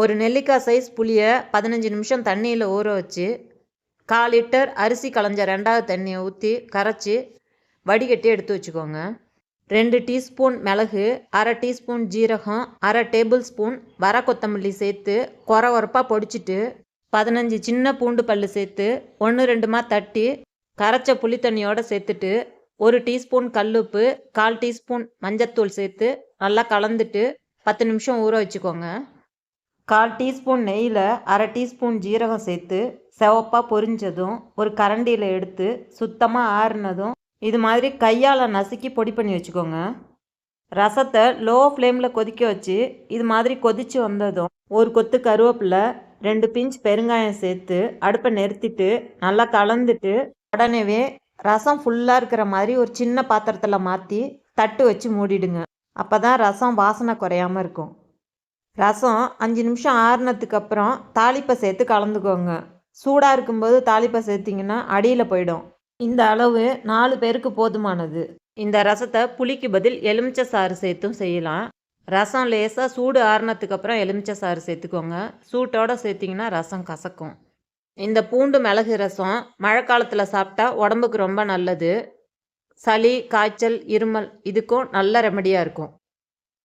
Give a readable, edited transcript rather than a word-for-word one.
ஒரு நெல்லிக்காய் சைஸ் புளியை 15 நிமிஷம் தண்ணியில் ஊற வச்சு 1/4 லிட்டர் அரிசி களைஞ்ச 2வது தண்ணியை ஊற்றி கரைச்சி வடிகட்டி எடுத்து வச்சுக்கோங்க. 2 டீஸ்பூன் மிளகு, 1/2 டீஸ்பூன் ஜீரகம், 1/2 டேபிள் ஸ்பூன் வர கொத்தமல்லி சேர்த்து கொரகொரப்பாக பொடிச்சிட்டு 15 சின்ன பூண்டு பல் சேர்த்து 1-2மா தட்டி கரைச்ச புளி தண்ணியோடு சேர்த்துட்டு 1 டீஸ்பூன் கல்லுப்பு, 1/4 டீஸ்பூன் மஞ்சத்தூள் சேர்த்து நல்லா கலந்துட்டு 10 நிமிஷம் ஊற வச்சுக்கோங்க. 1/4 டீஸ்பூன் நெய்யில் 1/2 டீஸ்பூன் ஜீரகம் சேர்த்து சிவப்பாக பொரிஞ்சதும் ஒரு கரண்டியில் எடுத்து சுத்தமாக ஆறுனதும் இது மாதிரி கையால் நசுக்கி பொடி பண்ணி வச்சுக்கோங்க. ரசத்தை லோ ஃப்ளேமில் கொதிக்க வச்சு இது மாதிரி கொதித்து வந்ததும் ஒரு கொத்து கருவேப்பிலை, 2 பிஞ்ச் பெருங்காயம் சேர்த்து அடுப்பை நிறுத்திட்டு நல்லா கலந்துட்டு உடனேவே ரசம் ஃபுல்லாக இருக்கிற மாதிரி ஒரு சின்ன பாத்திரத்தில் மாற்றி தட்டு வச்சு மூடிடுங்க. அப்போ தான் ரசம் வாசனை குறையாமல் இருக்கும். ரசம் 5 நிமிஷம் ஆறுனதுக்கு அப்புறம் தாளிப்பை சேர்த்து கலந்துக்கோங்க. சூடாக இருக்கும்போது தாளிப்பை சேர்த்திங்கன்னா அடியில் போயிடும். இந்த அளவு 4 பேருக்கு போதுமானது. இந்த ரசத்தை புளிக்கு பதில் எலுமிச்சை சாறு சேர்த்தும் செய்யலாம். ரசம் லேசாக சூடு ஆறுனதுக்கு அப்புறம் எலுமிச்சை சாறு சேர்த்துக்கோங்க. சூட்டோடு சேர்த்திங்கன்னா ரசம் கசக்கும். இந்த பூண்டு மிளகு ரசம் மழை காலத்தில் சாப்பிட்டா உடம்புக்கு ரொம்ப நல்லது. சளி, காய்ச்சல், இருமல் இதுக்கும் நல்ல ரெமடியாக இருக்கும்.